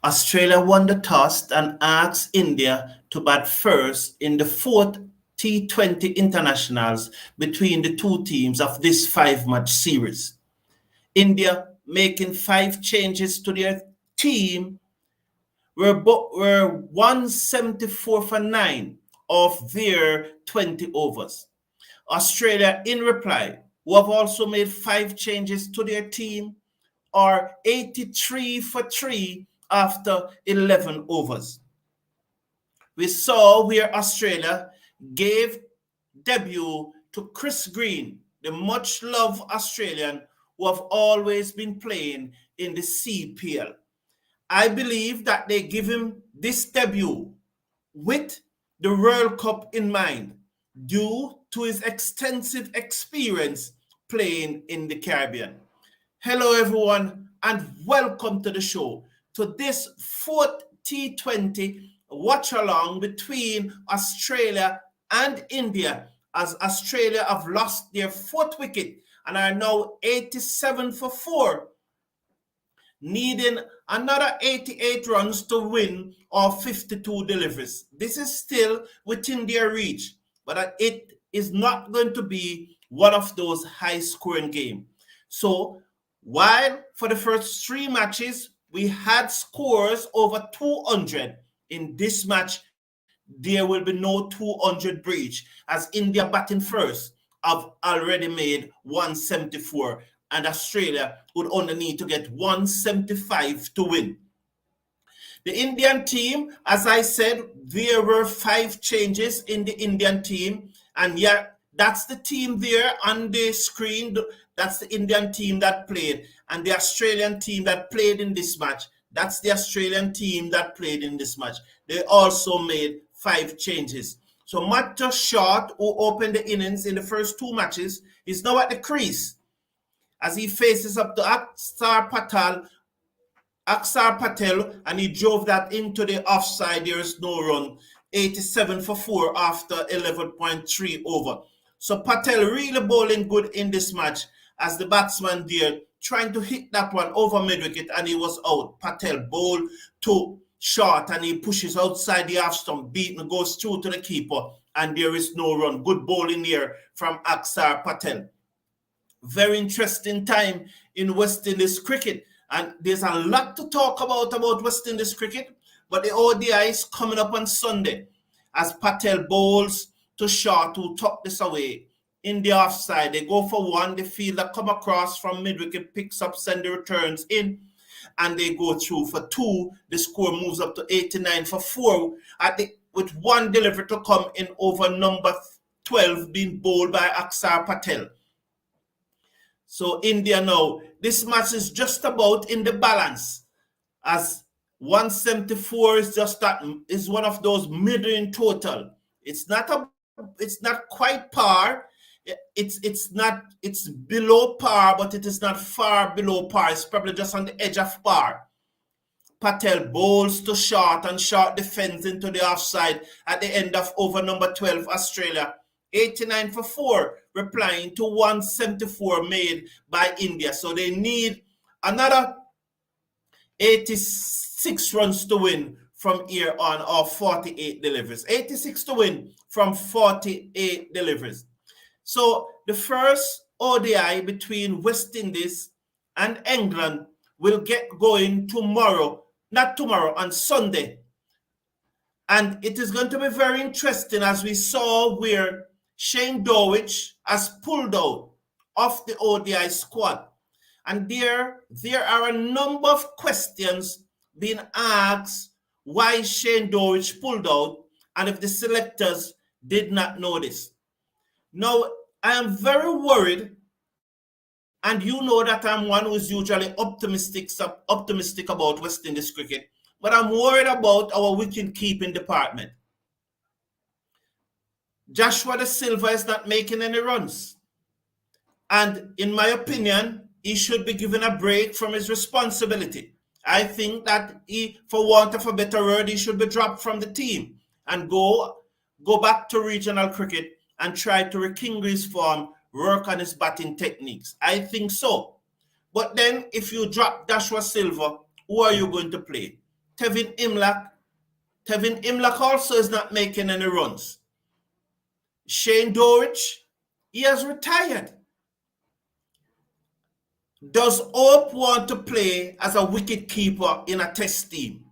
Australia won the toss and asked India to bat first in the fourth T20 internationals between the two teams of this five-match series. India making five changes to their team were 174 for 9 of their 20 overs. Australia, in reply, who have also made five changes to their team, are 83 for 3 after 11 overs. We saw where Australia gave debut to Chris Green, the much-loved Australian who have always been playing in the CPL. I believe that they give him this debut with the World Cup in mind due to his extensive experience playing in the Caribbean. Hello, everyone, and welcome to the show, to this fourth T20 watch along between Australia and India, as Australia have lost their fourth wicket and are now 87 for 4, needing another 88 runs to win or 52 deliveries. This is still within their reach, but it is not going to be one of those high-scoring games. So, while for the first three matches, we had scores over 200, in this match, there will be no 200 breach, as India batting first have already made 174, and Australia would only need to get 175 to win. The Indian team, as I said, there were five changes in the Indian team, and yeah, that's the team there on the screen. That's the Indian team that played, and the Australian team that played in this match. That's the Australian team that played in this match. They also made five changes. So Matt Short, who opened the innings in the first two matches, is now at the crease as he faces up to Axar Patel, and he drove that into the offside. There is no run. 87 for 4 after 11.3 over. So Patel really bowling good in this match, as the batsman there trying to hit that one over mid-wicket, and he was out. Patel bowled to Short, and he pushes outside the half stump, beaten, goes through to the keeper, and there is no run. Good bowling here from Axar Patel. Very interesting time in West Indies cricket, and there's a lot to talk about West Indies cricket, but the ODI is coming up on Sunday as Patel bowls to Short, who tucked this away in the offside. They go for one, the fielder come across from mid-wicket, picks up, send the returns in, and they go through for 2. The score moves up to 89 for 4 with one delivery to come in over number 12 being bowled by Axar Patel. So India now, this match is just about in the balance, as 174 is just that, is one of those middling total. It's not quite par. It's below par, but it is not far below par. It's probably just on the edge of par. Patel bowls to Short, and Short defends into the offside at the end of over number 12, Australia. 89 for 4, replying to 174 made by India. So they need another 86 runs to win from here on, or 48 deliveries. 86 to win from 48 deliveries. So the first ODI between West Indies and England will get going on Sunday. And it is going to be very interesting, as we saw where Shane Dowich has pulled out of the ODI squad. And there are a number of questions being asked why Shane Dowich pulled out, and if the selectors did not know this. Now, I am very worried, and you know that I'm one who is usually optimistic about West Indies cricket, but I'm worried about our wicket-keeping department. Joshua Da Silva is not making any runs. And in my opinion, he should be given a break from his responsibility. I think that he, for want of a better word, he should be dropped from the team and go back to regional cricket and try to rekindle his form, work on his batting techniques. I think so. But then if you drop Joshua Silva, who are you going to play? Tevin Imlach also is not making any runs. Shane Dorich, he has retired. Does Hope want to play as a wicket keeper in a test team?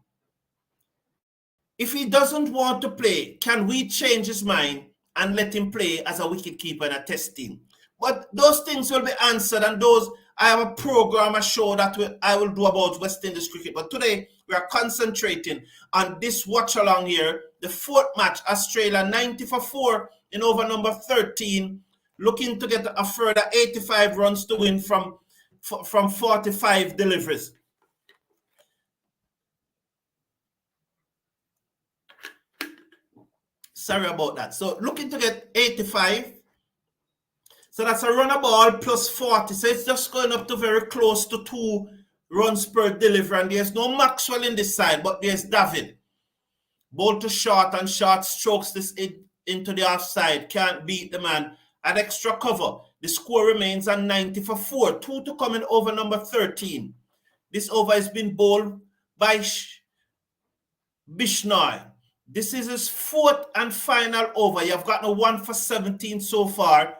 If he doesn't want to play, can we change his mind and let him play as a wicket keeper in a test team? But those things will be answered, and those, I have a program, a show that I will do about West Indies cricket. But today, we are concentrating on this watch along here, the fourth match, Australia 90 for 4 in over number 13, looking to get a further 85 runs to win from 45 deliveries. Sorry about that. So looking to get 85. So that's a runner ball plus 40. So it's just going up to very close to 2 runs per delivery. And there's no Maxwell in this side, but there's David. Ball to short, and short strokes this into the offside. Can't beat the man. At extra cover. The score remains at 90 for 4. 2 to come in over number 13. This over has been bowled by Bishnoi. This is his 4th and final over. You've gotten a 1 for 17 so far.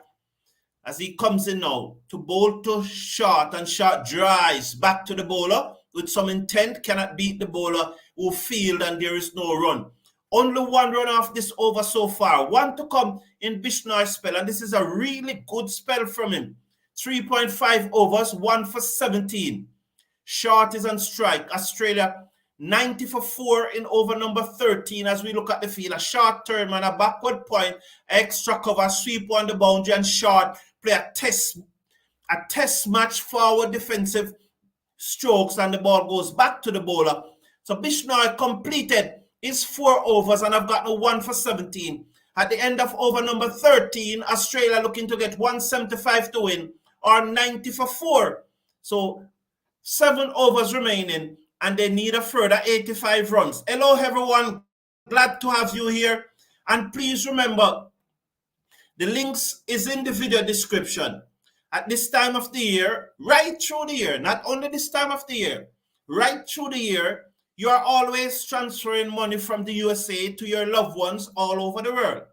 As he comes in now to bowl to short, and short drives back to the bowler with some intent. Cannot beat the bowler who field, and there is no run. Only 1 run off this over so far. 1 to come in Bishnoi's spell, and this is a really good spell from him. 3.5 overs, 1 for 17. Short is on strike. Australia 90 for 4 in over number 13 as we look at the field. A short turn and a backward point, extra cover, sweep on the boundary, and short play a test match forward defensive strokes, and the ball goes back to the bowler. So Bishnoi completed his 4 overs, and I've gotten a 1 for 17. At the end of over number 13, Australia looking to get 175 to win, or 90 for 4. So 7 overs remaining, and they need a further 85 runs. Hello, everyone. Glad to have you here. And please remember, the links is in the video description. At this time of the year, right through the year, not only this time of the year, right through the year, you are always transferring money from the USA to your loved ones all over the world.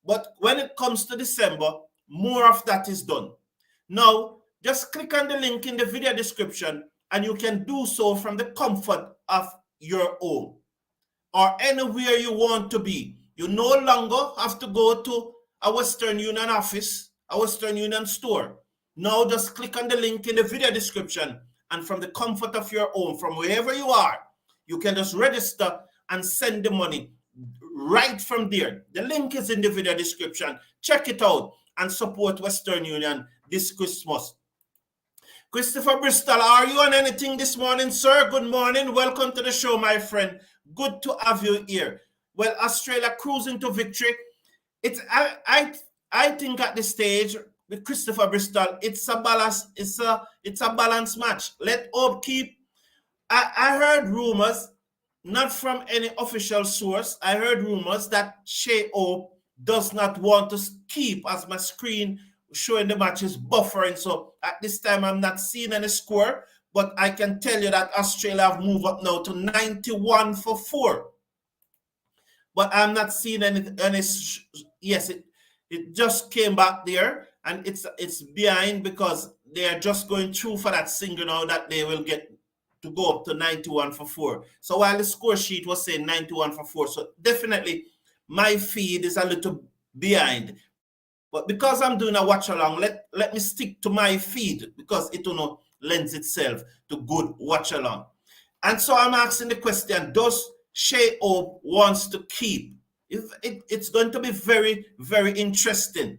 But when it comes to December, more of that is done. Now, just click on the link in the video description, and you can do so from the comfort of your home or anywhere you want to be. You no longer have to go to a Western Union office, a Western Union store. Now just click on the link in the video description, and from the comfort of your home, from wherever you are, you can just register and send the money right from there. The link is in the video description. Check it out and support Western Union this Christmas. Christopher Bristol, are you on anything this morning, sir? Good morning. Welcome to the show, my friend. Good to have you here. Well, Australia cruising to victory. I think at this stage with Christopher Bristol, it's a balance. It's a balanced match. Let Hope keep. I heard rumors, not from any official source. I heard rumors that Shea Hope does not want to keep, as my screen showing the match is buffering. So at this time, I'm not seeing any score, but I can tell you that Australia have moved up now to 91 for 4. But I'm not seeing any yes, it just came back there, and it's behind because they are just going through for that single now that they will get to go up to 91 for 4. So while the score sheet was saying 91 for 4, so definitely my feed is a little behind. But because I'm doing a watch along, let me stick to my feed because it lends itself to good watch along. And so I'm asking the question, does Shea Hope wants to keep? It's going to be very, very interesting.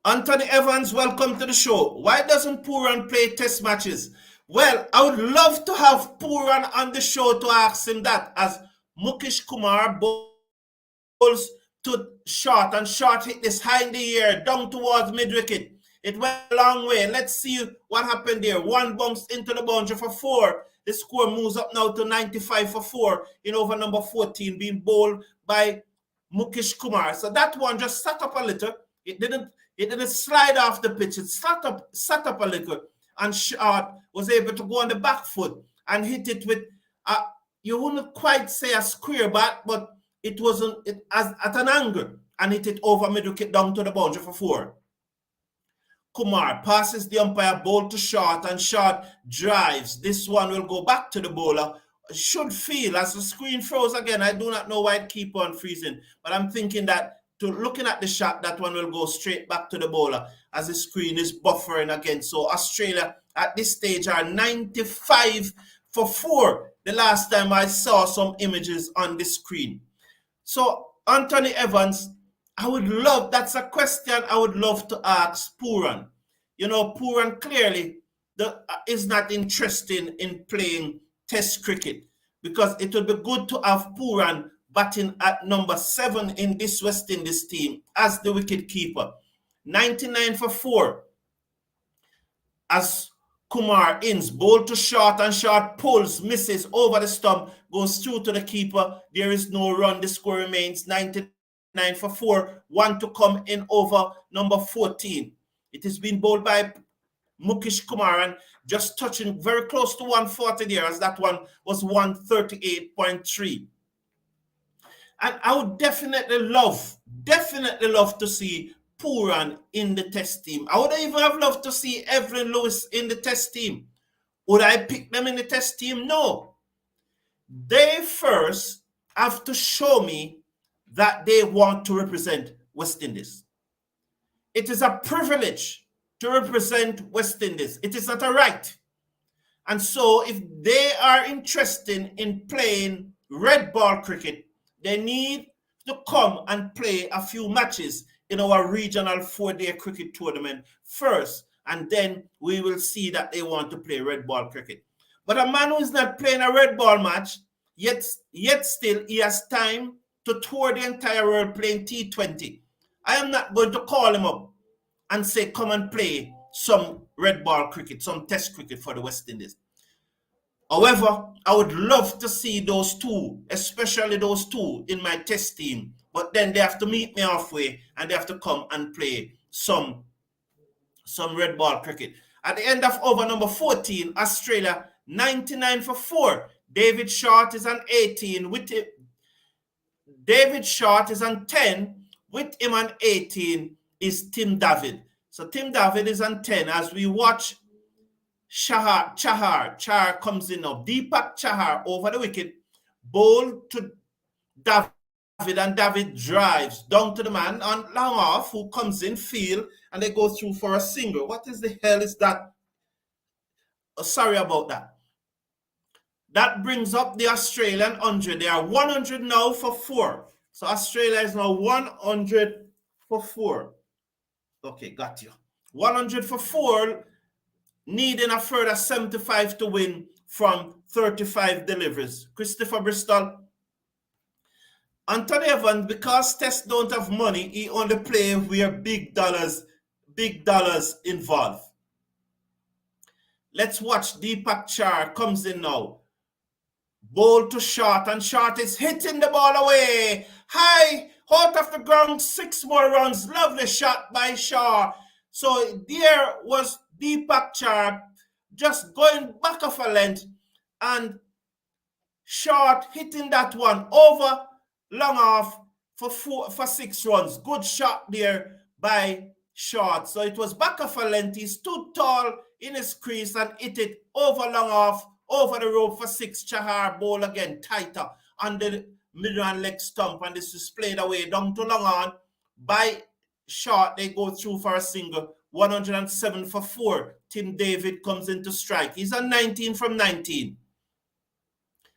Anthony Evans, welcome to the show. Why doesn't Pooran play test matches? Well, I would love to have Pooran on the show to ask him that, as Mukesh Kumar bowls to short, and short hit this high in the air down towards mid-wicket. It went a long way. Let's see what happened there. 1 bounced into the boundary for 4. The score moves up now to 95 for 4 in over number 14, being bowled by Mukesh Kumar. So that one just sat up a little. It didn't slide off the pitch. It sat up a little, and short was able to go on the back foot and hit it with, you wouldn't quite say a square bat, but it wasn't at an angle, and hit it over mid wicket down to the boundary for 4. Kumar passes the umpire, ball to short, and short drives. This one will go back to the bowler. Should feel, as the screen froze again, I do not know why it keep on freezing, but I'm thinking that, looking at the shot, that one will go straight back to the bowler as the screen is buffering again. So Australia at this stage are 95 for 4. The last time I saw some images on the screen. So Anthony Evans, that's a question I would love to ask Pooran. Pooran clearly is not interested in playing Test cricket, because it would be good to have Pooran batting at number 7 in this West Indies team as the wicket keeper. 99 for 4 as Kumar ins, ball to short, and short pulls, misses over the stump, goes through to the keeper. There is no run. The score remains 99 for 4. One to come in over number 14. It has been bowled by Mukesh Kumar, and just touching very close to 140 there, as that one was 138.3. And I would definitely love to see Pooran in the Test team. I would even have loved to see Evelyn Lewis in the Test team. Would I pick them in the Test team? No. They first have to show me that they want to represent West Indies. It is a privilege to represent West Indies. It is not a right. And so if they are interested in playing red ball cricket, they need to come and play a few matches in our regional 4-day cricket tournament first, and then we will see that they want to play red ball cricket. But a man who is not playing a red ball match, yet still he has time to tour the entire world playing T20. I am not going to call him up and say, come and play some red ball cricket, some Test cricket for the West Indies. However, I would love to see those two, especially those two, in my Test team. But then they have to meet me halfway, and they have to come and play some red ball cricket. At the end of over number 14, Australia 99 for 4. David Short is on 18 with it. David Short is on 10. With him on 18 is Tim David. So Tim David is on 10 as we watch Chahar comes in now. Deepak Chahar over the wicket. Bowl to David, and David drives down to the man on long off, who comes in field, and they go through for a single. What is the hell is that? Oh, sorry about that. That brings up the Australian 100. They are 100 now for 4. So Australia is now 100 for 4. Okay, got you. 100 for 4, needing a further 75 to win from 35 deliveries. Christopher Bristol. Anthony Evans, because Test don't have money, he only play where big dollars involved. Let's watch Deepak Chahar comes in now. Ball to Short, and Short is hitting the ball away. High, out of the ground, 6 more runs. Lovely shot by Shah. So there was Deepak Chahar just going back of a length, and Short hitting that one over long off for 6 runs. Good shot there by Short. So it was back of a length. He stood tall in his crease and hit it over long off, over the rope for 6. Chahar ball again tighter on the middle and leg stump, and this is played away down to long on by Short. They go through for a single. 107 for 4. Tim David comes into strike. He's on 19 from 19.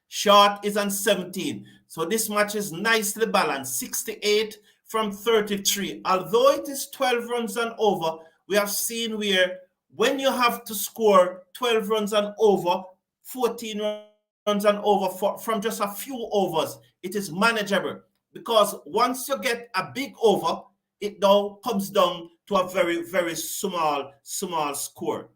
Short is on 17. So this match is nicely balanced. 68 from 33. Although it is 12 runs and over, we have seen where when you have to score 12 runs and over, 14 runs and over from just a few overs, it is manageable. Because once you get a big over, it now comes down to a very, very small score.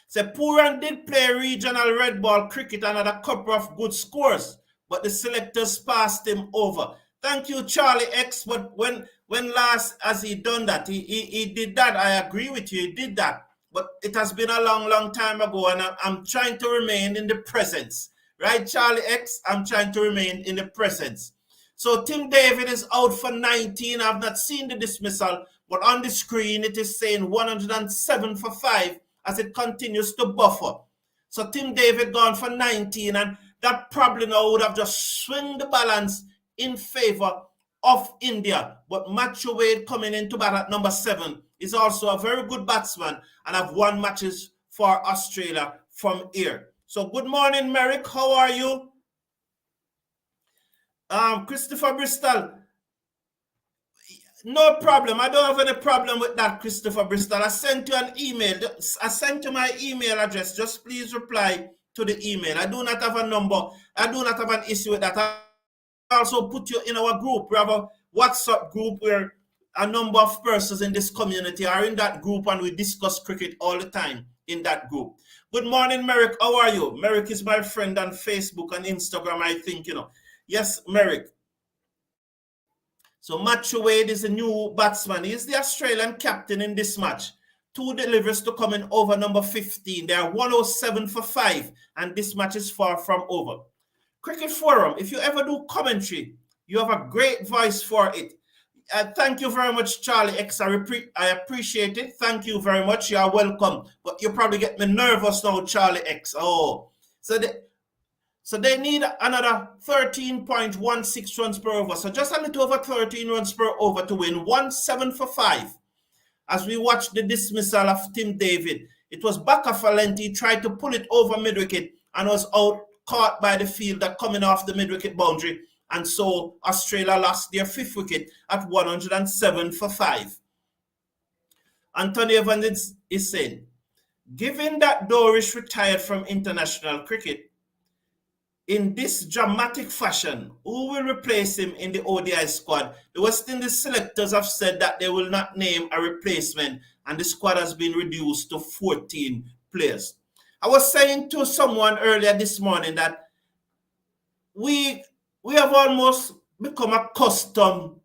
So Pooran did play regional red ball cricket and had a couple of good scores, but the selectors passed him over. Thank you, Charlie X. But when last has he done that? He did that. I agree with you. He did that. but it has been a long, long time ago, and I'm trying to remain in the presence. Right, Charlie X? I'm trying to remain in the presence. So Tim David is out for 19. I've not seen the dismissal, but on the screen it is saying 107 for 5 as it continues to buffer. So Tim David gone for 19, and that probably now would have just swung the balance in favor of India. But Matthew Wade coming into bat at number 7 is also a very good batsman and have won matches for Australia from here. So good morning, Merrick. How are you? Christopher Bristol. No problem. I don't have any problem with that, Christopher Bristol. I sent you an email. I sent you my email address. Just please reply to the email. I do not have a number. I do not have an issue with that. I also put you in our group. We have a WhatsApp group where a number of persons in this community are in that group, and we discuss cricket all the time in that group. Good morning, Merrick. How are you? Merrick is my friend on Facebook and Instagram, I think, you know. Yes, Merrick. So Matthew Wade is the new batsman. He is the Australian captain in this match. 2 deliveries to come in over number 15. They are 107 for 5, and this match is far from over. Cricket Forum, if you ever do commentary, you have a great voice for it. Thank you very much, Charlie X. I appreciate it. Thank you very much. You are welcome. But you probably get me nervous now, Charlie X. Oh, so they need another 13.16 runs per over. So just a little over 13 runs per over to win 107 for 5. As we watch the dismissal of Tim David, it was Baka Falenti tried to pull it over mid-wicket and was out caught by the fielder coming off the mid-wicket boundary. And so Australia lost their 5th wicket at 107 for 5. Anthony Evans is saying, given that Dorish retired from international cricket, in this dramatic fashion, who will replace him in the ODI squad? The West Indies selectors have said that they will not name a replacement, and the squad has been reduced to 14 players. I was saying to someone earlier this morning that we have almost become accustomed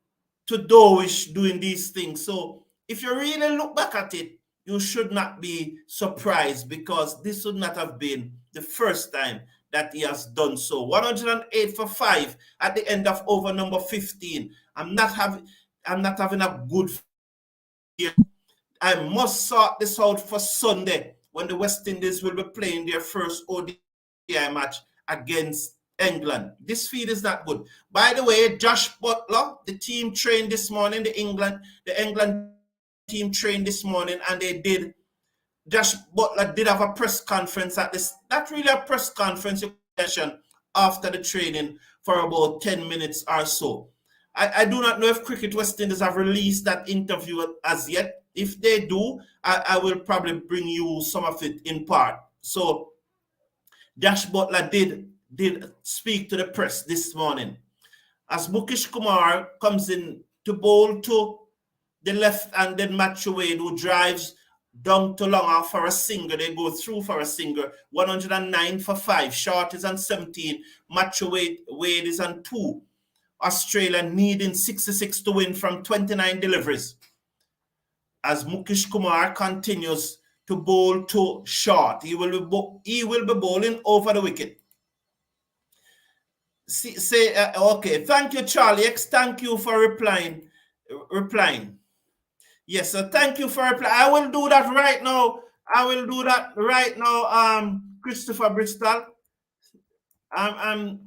to Dorish doing these things. So if you really look back at it, you should not be surprised, because this would not have been the first time that he has done so. 108 for 5 at the end of over number 15. I'm not having a good year. I must sort this out for Sunday when the West Indies will be playing their first ODI match against England. This feed is not good. By the way, Josh Butler, the team trained this morning, the England team trained this morning, and Josh Butler did have a press conference at this, not really a press conference session, after the training for about 10 minutes or so. I do not know if Cricket West Indies have released that interview as yet. If they do, I will probably bring you some of it in part. So Josh Butler did speak to the press this morning. As Mukesh Kumar comes in to bowl to the left, and then Matthew Wade, who drives down to long off for a single. They go through for a single. 109 for 5. Short is on 17. Matthew Wade is on 2. Australia needing 66 to win from 29 deliveries. As Mukesh Kumar continues to bowl to short, he will be bowling over the wicket. Okay, thank you, Charlie X. Thank you for replying. Yes, so thank you for replying. I will do that right now. Christopher Bristol. I'm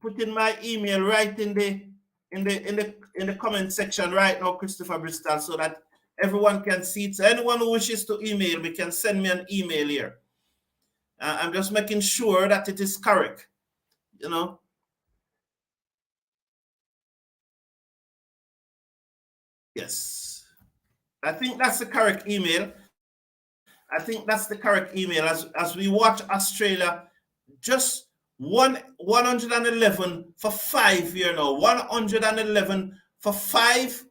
putting my email right in the comment section right now, Christopher Bristol, so that everyone can see it. So anyone who wishes to email me can send me an email here. I'm just making sure that it is correct, you know. Yes, I think that's the correct email. As we watch Australia just 111 for 5 here now. 111 for 5.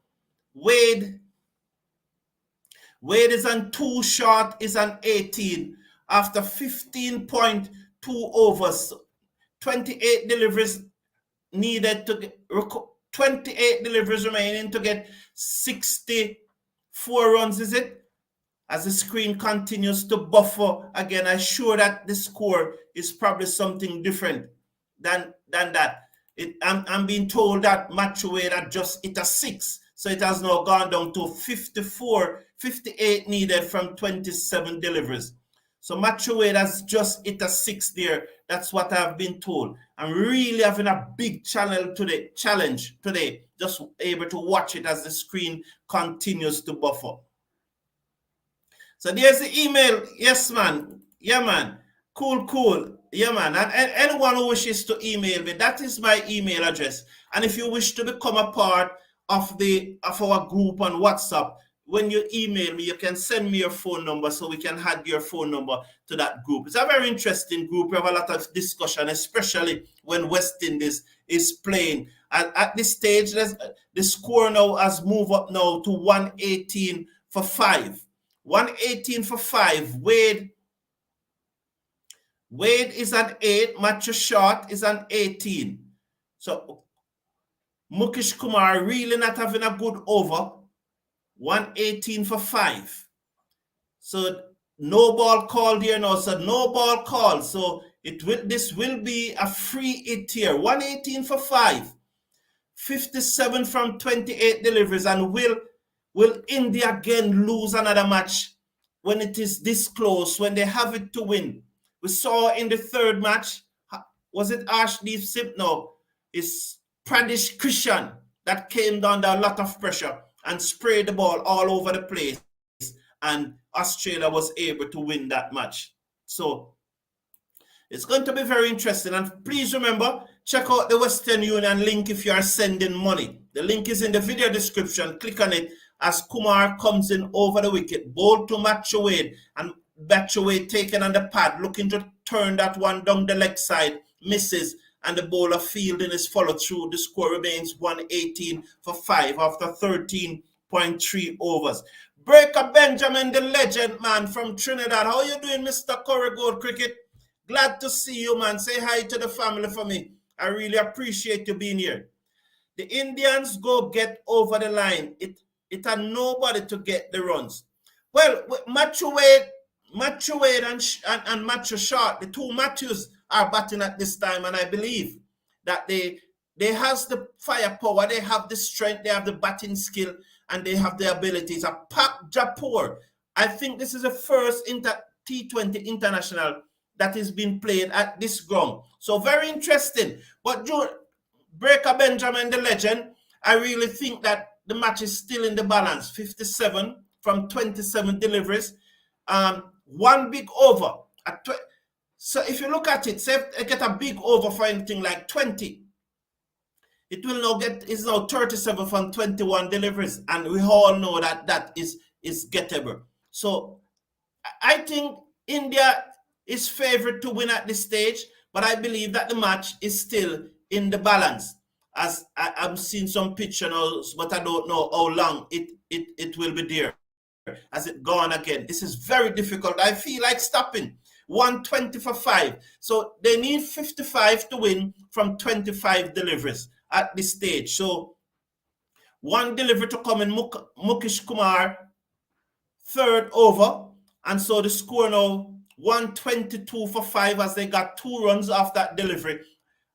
Wade is on 2, short is on 18 after 15.2 overs. 28 deliveries needed to get 28 deliveries remaining to get 64 runs, is it? As the screen continues to buffer, again, I'm sure that the score is probably something different than that. I'm being told that match weight had just hit a 6. So it has now gone down to 58 needed from 27 deliveries. So match weight has just hit a 6 there. That's what I've been told. I'm really having a big challenge today. Just able to watch it as the screen continues to buffer. So there's the email. Yes, man. Yeah, man. Cool. Yeah, man. And anyone who wishes to email me, that is my email address. And if you wish to become a part of our group on WhatsApp, when you email me, you can send me your phone number so we can add your phone number to that group. It's a very interesting group. We have a lot of discussion, especially when West Indies is playing. At this stage, the score now has moved up now to 118 for 5. 118 for 5. Wade is an 8. Matthew Short is an 18. So Mukesh Kumar really not having a good over. 118 for 5. So no ball called here now. So no ball called. So this will be a free hit here. 118 for 5. 57 from 28 deliveries. And will India again lose another match when it is this close, when they have it to win? We saw in the third match, was it Arshdeep Singh? No, it's Pradesh Krishan that came under a lot of pressure and sprayed the ball all over the place, and Australia was able to win that match. So it's going to be very interesting. And please remember, check out the Western Union link if you are sending money. The link is in the video description. Click on it as Kumar comes in over the wicket. Ball to Matthew Wade, and Matthew Wade taken on the pad, looking to turn that one down the leg side. Misses, and the bowler fielding is followed through. The score remains 118 for 5 after 13.3 overs. Breaker Benjamin, the legend, man, from Trinidad. How you doing, Mr. Curry Gold Cricket? Glad to see you, man. Say hi to the family for me. I really appreciate you being here. The Indians go get over the line. It had nobody to get the runs. Well, Matthew Wade and Matthew Short, the two Matthews are batting at this time, and I believe that they has the firepower, they have the strength, they have the batting skill, and they have the abilities. A Pak Japur, I think this is the first T20 international that is being played at this ground. So very interesting. But Breaker Benjamin, the legend, I really think that the match is still in the balance. 57 from 27 deliveries. One big over. So if you look at it, say I get a big over for anything like 20. It will now it's now 37 from 21 deliveries. And we all know that is gettable. So I think India is favored to win at this stage, but I believe that the match is still in the balance. As I'm seeing some picture now, but I don't know how long it will be there. Has it gone again? This is very difficult. I feel like stopping. 120 for 5. So they need 55 to win from 25 deliveries at this stage. So one delivery to come in, Mukesh Kumar, third over. And so the score now 122 for 5 as they got 2 runs off that delivery.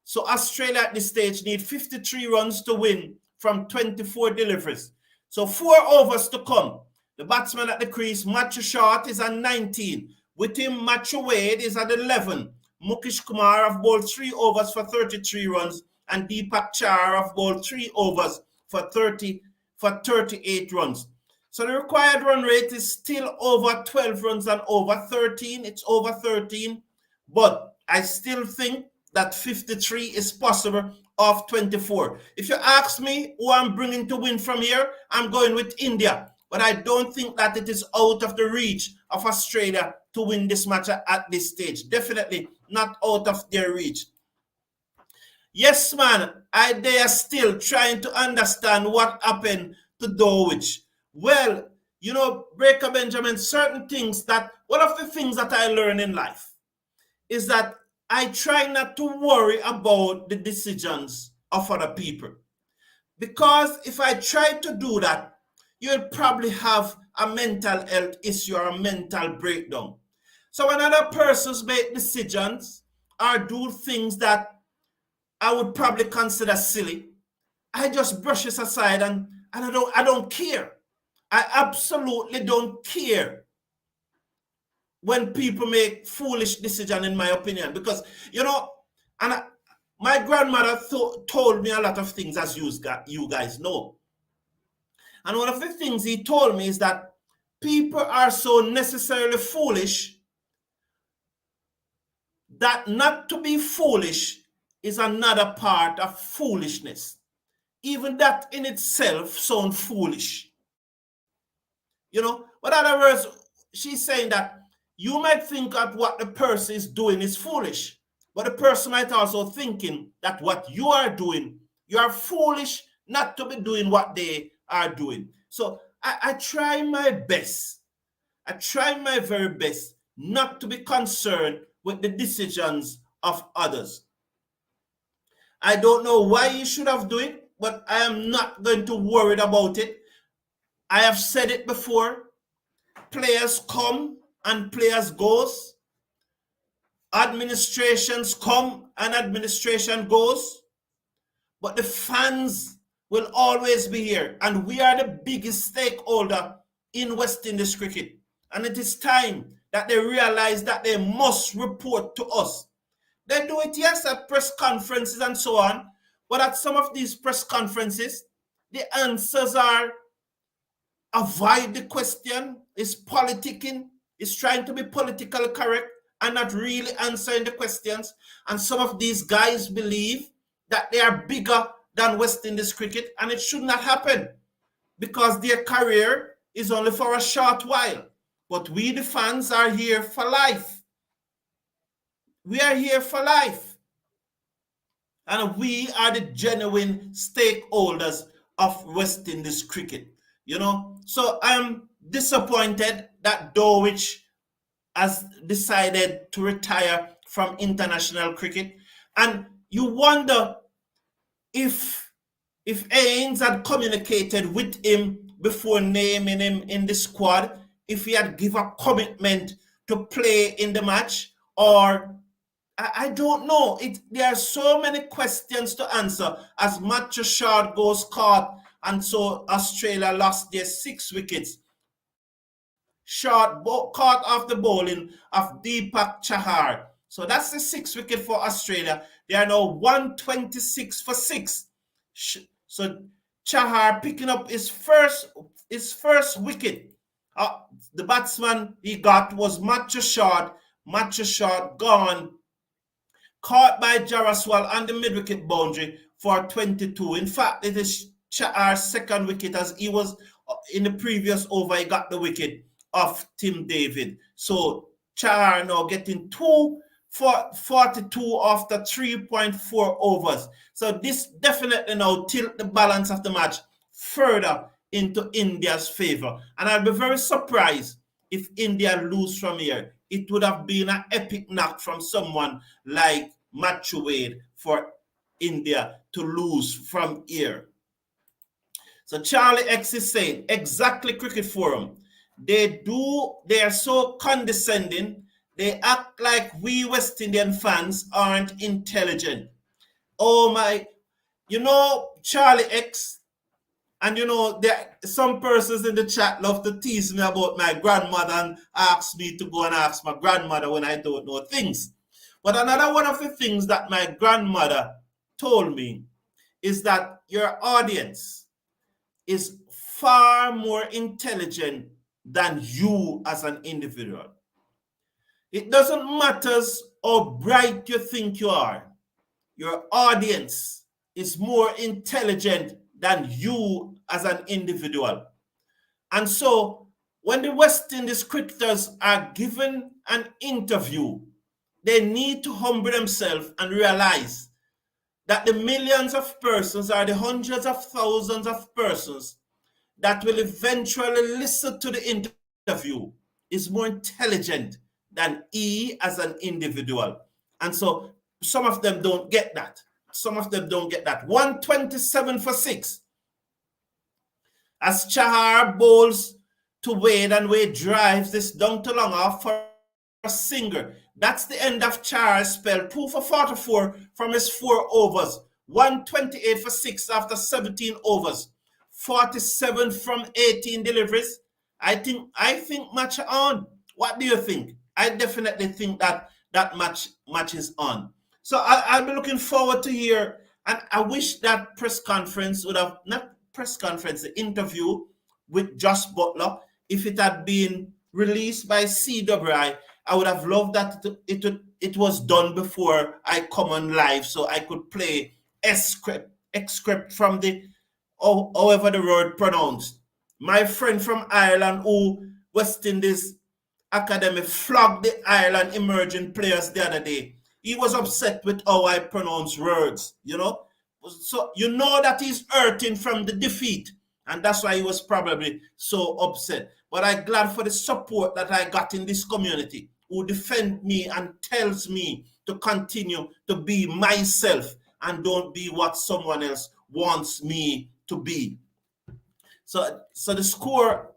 So Australia at this stage need 53 runs to win from 24 deliveries. So 4 overs to come. The batsman at the crease, Matthew Short, is at 19. With him, Matthew Wade is at 11. Mukesh Kumar have bowled 3 overs for 33 runs, and Deepak Chahar have bowled 3 overs for 38 runs. So the required run rate is still over 12 runs and over 13. It's over 13. But I still think that 53 is possible off 24. If you ask me who I'm bringing to win from here, I'm going with India. But I don't think that it is out of the reach of Australia to win this match at this stage. Definitely not out of their reach. Yes, man, they are still trying to understand what happened to Dowich. Well, you know, Breaker Benjamin, certain things one of the things that I learn in life is that I try not to worry about the decisions of other people. Because if I try to do that, you'll probably have a mental health issue or a mental breakdown. So when other persons make decisions or do things that I would probably consider silly, I just brush it aside and I don't care. I absolutely don't care when people make foolish decisions, in my opinion, because my grandmother told me a lot of things, as you guys know. And one of the things he told me is that people are so necessarily foolish that not to be foolish is another part of foolishness. Even that in itself sounds foolish. But in other words, she's saying that you might think that what the person is doing is foolish, but the person might also thinking that what you are doing, you are foolish not to be doing what they are doing. So I try my best. I try my very best not to be concerned with the decisions of others. I don't know why you should have done it, but I am not going to worry about it. I have said it before. Players come and players goes. Administrations come and administration goes. But the fans will always be here. And we are the biggest stakeholder in West Indies cricket. And it is time that they realize that they must report to us. They do it, yes, at press conferences and so on. But at some of these press conferences, the answers are avoid the question, is politicking, is trying to be politically correct and not really answering the questions. And some of these guys believe that they are bigger than West Indies cricket, and it should not happen because their career is only for a short while. But we, the fans, are here for life. We are here for life. And we are the genuine stakeholders of West Indies cricket. So I'm disappointed that Dowich has decided to retire from international cricket. And you wonder if Ains had communicated with him before naming him in the squad, if he had given a commitment to play in the match, or I don't know. There are so many questions to answer as Matthew Shard goes caught, and so Australia lost their 6 wickets. Shard caught off the bowling of Deepak Chahar. So that's the 6th wicket for Australia. They are now 126 for 6. So Chahar picking up his first wicket. The batsman he got was Matthew Shard. Matthew Shard gone. Caught by Jaraswal on the mid-wicket boundary for 22. In fact, it is Chahar's 2nd wicket, as he was in the previous over, he got the wicket of Tim David. So Chahar now getting 2 for 42 after 3.4 overs. So this definitely now tilt the balance of the match further into India's favor. And I'll be very surprised if India lose from here. It would have been an epic knock from someone like Matthew Wade for India to lose from here. So Charlie X is saying, exactly, Cricket Forum. They are so condescending. They act like we West Indian fans aren't intelligent. Oh my, Charlie X, and some persons in the chat love to tease me about my grandmother and ask me to go and ask my grandmother when I don't know things. But another one of the things that my grandmother told me is that your audience is far more intelligent than you as an individual. It doesn't matter how bright you think you are. Your audience is more intelligent than you as an individual. And so when the West Indies cricketers are given an interview, they need to humble themselves and realize that the millions of persons or the hundreds of thousands of persons that will eventually listen to the interview is more intelligent than he as an individual. And so some of them don't get that. 127 for 6. As Chahar bowls to to Wade, and Wade drives this down to long off for a single. That's the end of Charles' spell. 2 for 44 from his 4 overs. 128 for 6 after 17 overs. 47 from 18 deliveries. I think match on. What do you think? I definitely think that match is on. So I'll be looking forward to hear, and I wish that press conference would have, not press conference, the interview with Josh Butler, if it had been released by CWI, I would have loved that it was done before I come on live, so I could play excerpt from the, however the word pronounced. My friend from Ireland, who West Indies Academy flogged the Ireland emerging players the other day. He was upset with how I pronounce words, So you know that he's hurting from the defeat, and that's why he was probably so upset. But I'm glad for the support that I got in this community, who defend me and tells me to continue to be myself and don't be what someone else wants me to be. So the score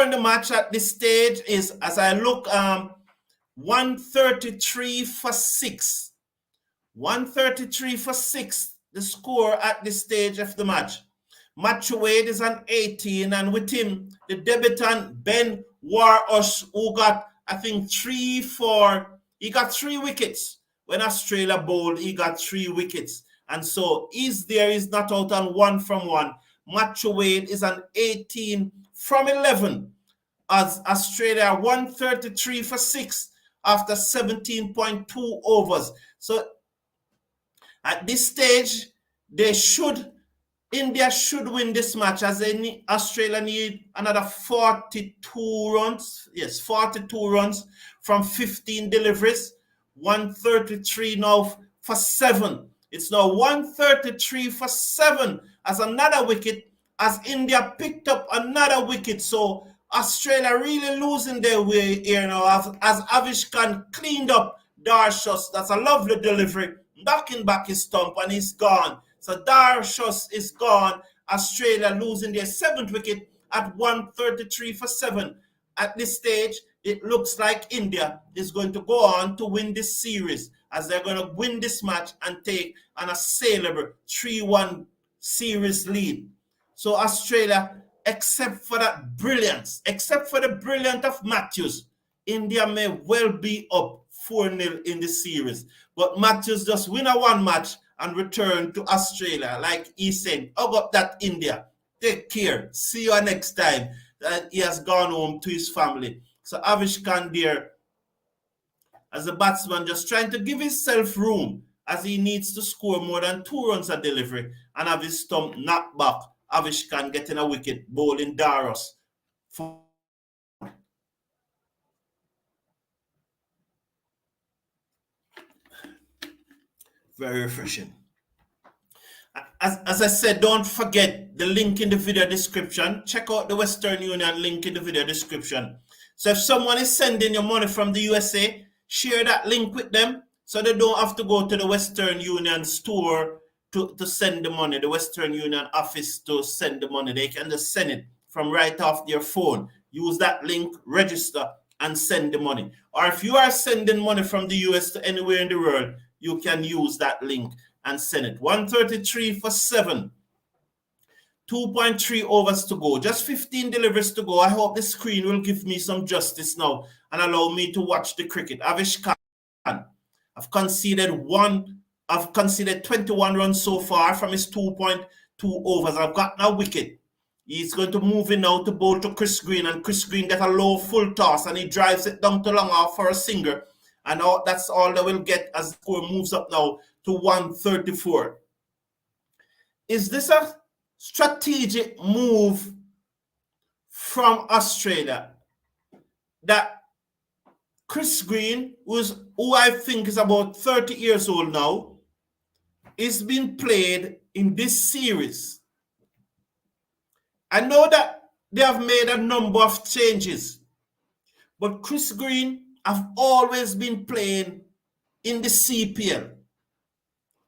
in the match at this stage is, as I look, 133 for 6. 133 for 6, the score at this stage of the match. Matthew Wade is on 18, and with him, the debutant Ben Warhush, who got, I think, 3 wickets. When Australia bowled, he got 3 wickets. And so he's not out on 1 from 1. Matthew Wade is on 18 from 11, as Australia 133 for 6 after 17.2 overs. So at this stage, India should win this match, as Australia need another 42 runs. Yes, 42 runs from 15 deliveries. 133 now for 7. It's now 133 for 7 as another wicket, as India picked up another wicket. So Australia really losing their way here now, as Avish Khan cleaned up Darshus. That's a lovely delivery, knocking back his stump, and he's gone. So Darshus is gone. Australia losing their 7th wicket at 133 for 7. At this stage, it looks like India is going to go on to win this series, as they're going to win this match and take an assailable 3-1 series lead. So Australia, except for the brilliance of Matthews, India may well be up 4-0 in the series. But Matthews just win a 1 match and return to Australia. Like he said, hug up that India. Take care. See you next time. He has gone home to his family. So Avish Khan there, as a batsman, just trying to give himself room, as he needs to score more than 2 runs a delivery and have his stump knocked back. Avish Khan getting a wicket, bowling Darshus. Very refreshing. As I said, don't forget the link in the video description. Check out the Western Union link in the video description. So if someone is sending you money from the USA, share that link with them, so they don't have to go to the Western Union store to send the money, the Western Union office to send the money. They can just send it from right off their phone. Use that link, register, and send the money. Or if you are sending money from the US to anywhere in the world, you can use that link and send it. 133 for 7. 2.3 overs to go. Just 15 deliveries to go. I hope the screen will give me some justice now and allow me to watch the cricket. Avish Khan, I've conceded 21 runs so far from his 2.2 overs. I've gotten a wicket. He's going to move in now to bowl to Chris Green, and Chris Green get a low full toss, and he drives it down to long off for a single. And that's all they will get as the score moves up now to 134. Is this a strategic move from Australia that Chris Green, who I think is about 30 years old now, is being played in this series? I know that they have made a number of changes, but Chris Green have always been playing in the CPL.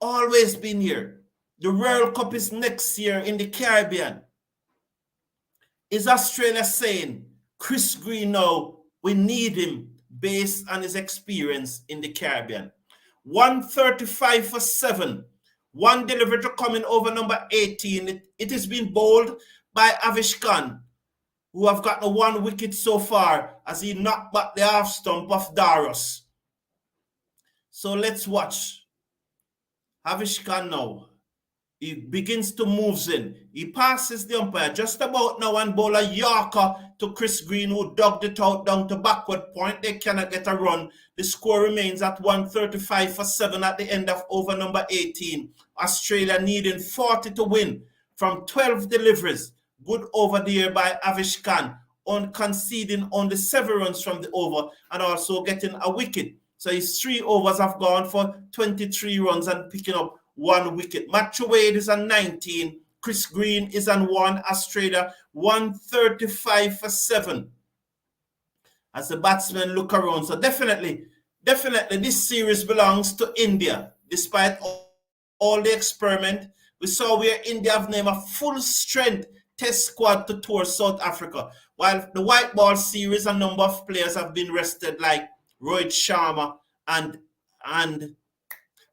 Always been here. The World Cup is next year in the Caribbean. is Australia saying, Chris Green now, we need him based on his experience in the Caribbean? 135 for 7. One delivery to come in over number 18. It has been bowled by Avish Khan, who have gotten 1 wicket so far as he knocked back the half stump of Daros. So let's watch. Avish Khan now. He begins to move in. He passes the umpire just about now and bowl a Yorker to Chris Green, who dogged it out down to backward point. They cannot get a run. The score remains at 135 for 7 at the end of over number 18. Australia needing 40 to win from 12 deliveries. Good over there by Avish Khan, on conceding only 7 runs from the over and also getting a wicket. So his 3 overs have gone for 23 runs and picking up 1 wicket. Matthew Wade is on 19. Chris Green is on 1. Australia 135 for 7. As the batsmen look around. So definitely this series belongs to India. Despite all the experiment, we saw where India have named a full strength test squad to tour South Africa. While the white ball series, a number of players have been rested, like Rohit Sharma and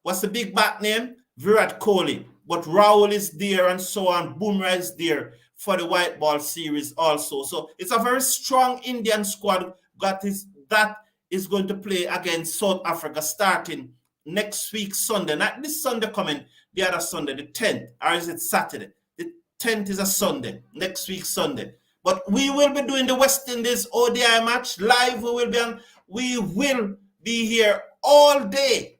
what's the big bat name? Virat Kohli. But Rahul is there and so on. Bumrah is there for the white ball series also. So it's a very strong Indian squad that is going to play against South Africa starting next week Sunday. Not this Sunday coming, the other Sunday, the 10th. Or is it Saturday? The 10th is a Sunday, next week Sunday. But we will be doing the West Indies ODI match live. We will be here all day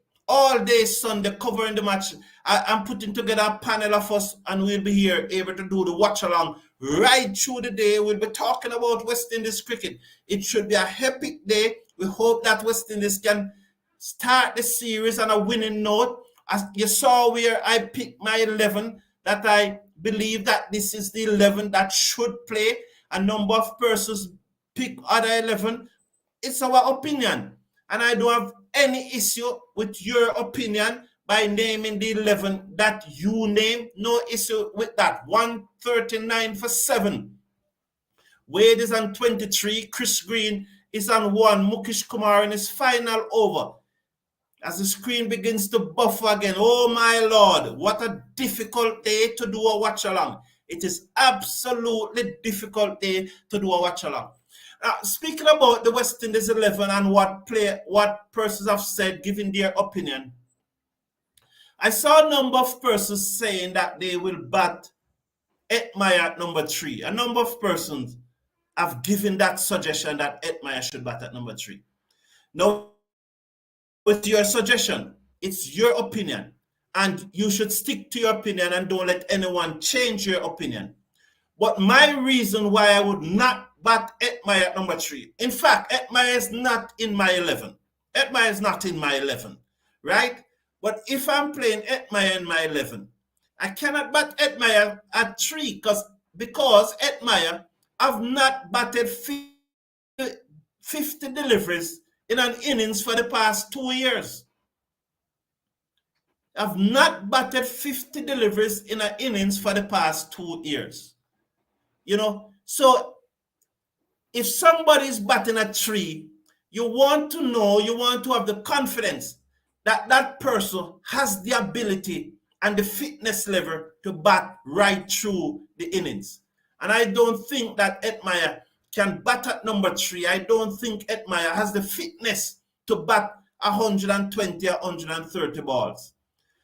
Sunday covering the match. I'm putting together a panel of us and we'll be here able to do the watch along right through the day. We'll be talking about West Indies cricket. It should be a epic day. We hope that West Indies can start the series on a winning note. As you saw where I picked my 11, that I believe that this is the 11 that should play. A number of persons pick other 11. It's our opinion. And I don't have any issue with your opinion by naming the 11 that you name. No issue with that. 139 for 7. Wade is on 23. Chris Green is on 1. Mukesh Kumar in his final over. As the screen begins to buffer again. Oh my Lord, what a difficult day to do a watch along. It is absolutely difficult day to do a watch along. Now, speaking about the West Indies 11 and what persons have said, giving their opinion, I saw a number of persons saying that they will bat Etmire at number 3. A number of persons have given that suggestion that Etmire should bat at number 3. Now, with your suggestion, it's your opinion, and you should stick to your opinion and don't let anyone change your opinion. But my reason why I would not bat Etmire at number 3. In fact, Etmire is not in my 11. Etmire is not in my 11, right? But if I'm playing Etmire in my 11, I cannot bat Etmire at 3 because Etmire have not batted 50 deliveries in an innings for the past 2 years. I've not batted 50 deliveries in an innings for the past 2 years. You know, so if somebody is batting at 3, you want to know, you want to have the confidence that that person has the ability and the fitness level to bat right through the innings. And I don't think that Etmire can bat at number 3. I don't think Etmire has the fitness to bat 120 or 130 balls.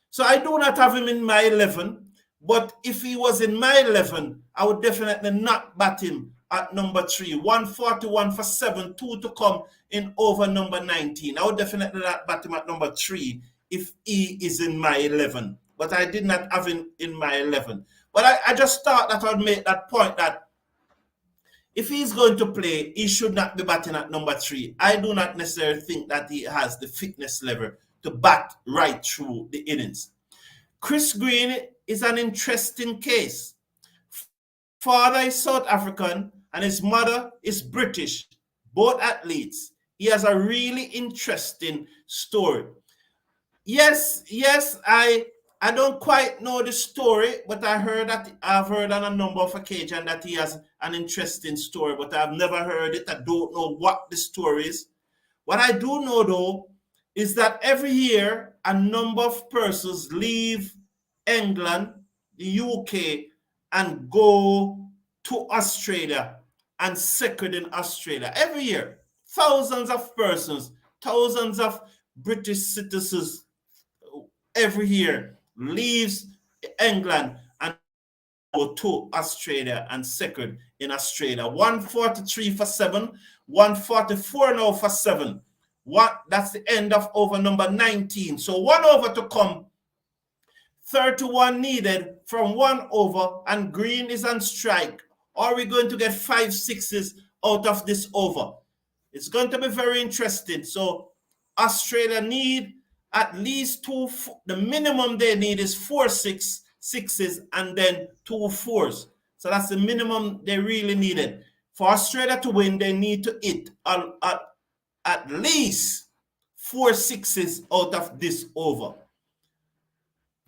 So I do not have him in my 11. But if he was in my 11, I would definitely not bat him at number 3. 141 for 7, 2 to come in over number 19. I would definitely not bat him at number 3 if he is in my 11. But I did not have him in my 11. But I just thought that I would make that point that if he's going to play, he should not be batting at number 3. I do not necessarily think that he has the fitness level to bat right through the innings. Chris Green is an interesting case. Father is South African and his mother is British, both athletes. He has a really interesting story. Yes, I I don't quite know the story, but I've heard on a number of occasions that he has an interesting story, but I've never heard it. I don't know what the story is. What I do know though is that every year a number of persons leave England, the UK, and go to Australia and second in Australia. Every year, thousands of persons, thousands of British citizens every year leaves England and go to Australia and second in Australia. 143 for 7, 144 now for 7. That's the end of over number 19. So 1 over to come, 31 needed from 1 over, and green is on strike. Are we going to get 5 sixes out of this over? It's going to be very interesting. So Australia need at least 2. The minimum they need is 4 sixes and then 2 fours. So that's the minimum they really needed. For Australia to win, they need to hit at least 4 sixes out of this over.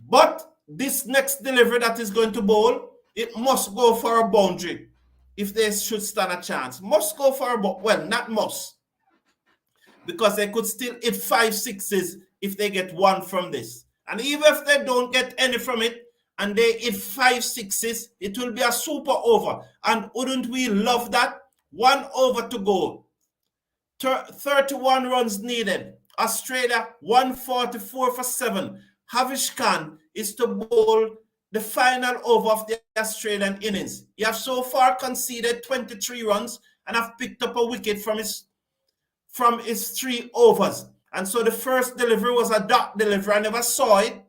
But this next delivery that is going to bowl, it must go for a boundary if they should stand a chance. Must go for a boundary. Well, not must, because they could still hit 5 sixes if they get 1 from this. And even if they don't get any from it and they hit 5 sixes, it will be a super over. And wouldn't we love that? 1 over to go. 31 runs needed. Australia 144 for 7. Havish Khan is to bowl the final over of the Australian innings. He has so far conceded 23 runs and have picked up a wicket from his 3 overs. And so the first delivery was a dot delivery. I never saw it,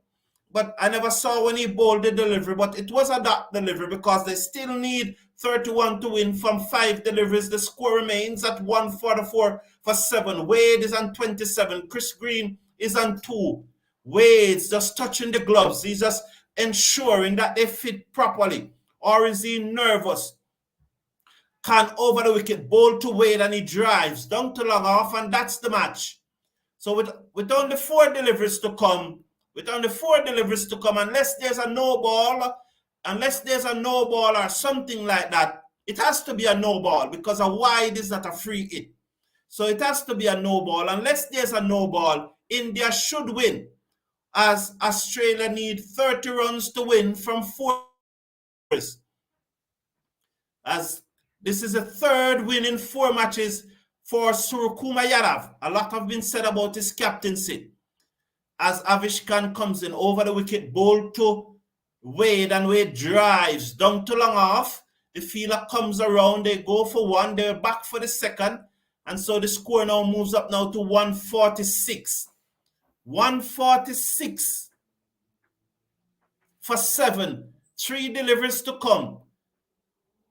but I never saw when he bowled the delivery, but it was a dot delivery because they still need 31 to win from 5 deliveries. The score remains at 144 for 7. Wade is on 27. Chris Green is on 2. Wade's just touching the gloves. He's just ensuring that they fit properly. Or is he nervous? Can over the wicket, bowl to Wade, and he drives down to long off, and that's the match. So with only 4 deliveries to come, unless there's a no ball or something like that, it has to be a no ball because a wide is not a free hit. So it has to be a no ball. Unless there's a no ball, India should win, as Australia need 30 runs to win from 4. As this is a 3rd win in 4 matches for Suryakumar Yadav. A lot have been said about his captaincy. As Havish Khan comes in over the wicket, bowl to Wade, and Wade drives down to long off. The fielder comes around, they go for 1, they're back for the 2nd, and so the score now moves up now to 146. 146 for 7. 3 deliveries to come.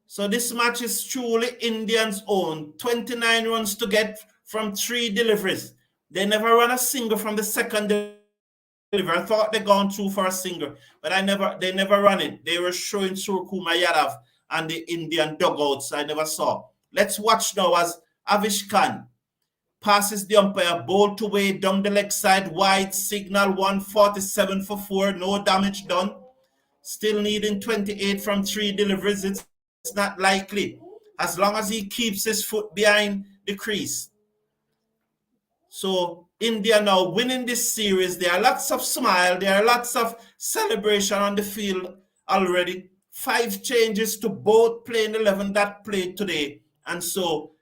So this match is truly Indians' own. 29 runs to get from 3 deliveries. They never run a single from the 2nd delivery. I thought they gone through for a single, but they never run it. They were showing Suryakumar Yadav and the Indian dugouts. I never saw. Let's watch now as Havish Khan passes the umpire, bowl to Wade down the leg side, wide signal, 147 for 4, no damage done. Still needing 28 from 3 deliveries. It's not likely, as long as he keeps his foot behind the crease. So India now winning this series. There are lots of smile, there are lots of celebration on the field already. 5 changes to both playing 11 that played today, and so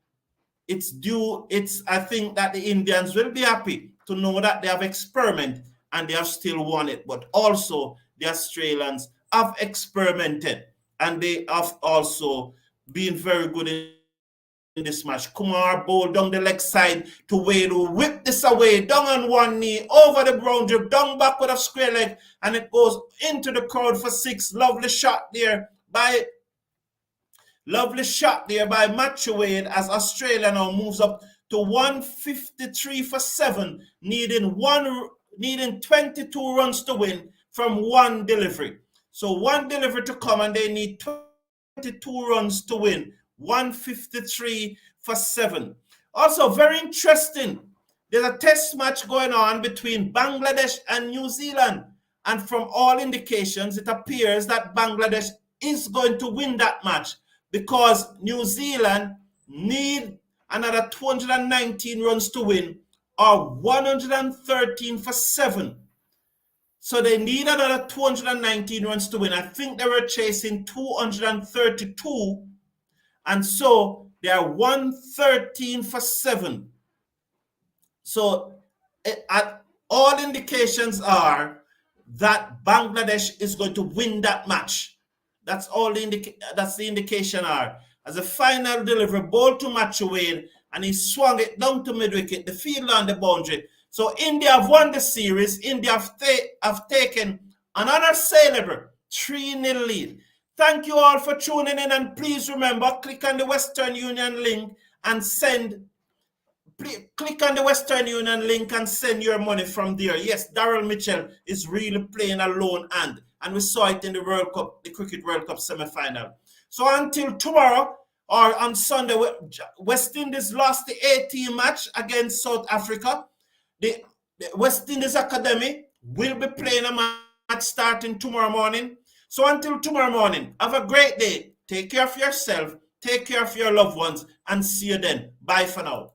I think that the Indians will be happy to know that they have experimented and they have still won it. But also the Australians have experimented and they have also been very good in this match. Kumar bowled down the leg side to Wade, who whipped this away, down on 1 knee, over the ground, drip, down back with a square leg, and it goes into the crowd for 6. Lovely shot there by Matthew Wade, as Australia now moves up to 153 for 7, needing 22 runs to win from 1 delivery. So 1 delivery to come, and they need 22 runs to win. 153 for 7. Also, very interesting, there's a test match going on between Bangladesh and New Zealand. And from all indications, it appears that Bangladesh is going to win that match because New Zealand need another 219 runs to win or 113 for 7. So they need another 219 runs to win. I think they were chasing 232. And so they are 113 for 7. So all indications are that Bangladesh is going to win that match. That's all that's the indication are. As a final delivery, ball to Matchaway, and he swung it down to mid-wicket, the fielder on the boundary. So India have won the series. India have taken another saleable 3-0 lead. Thank you all for tuning in, and please remember, click on the Western Union link and send. Click on the Western Union link and send your money from there. Yes, Daryl Mitchell is really playing a lone hand, and we saw it in the World Cup, the Cricket World Cup semi-final. So until tomorrow or on Sunday, West Indies lost the A-team match against South Africa. The West Indies Academy will be playing a match starting tomorrow morning. So until tomorrow morning, have a great day. Take care of yourself, take care of your loved ones, and see you then. Bye for now.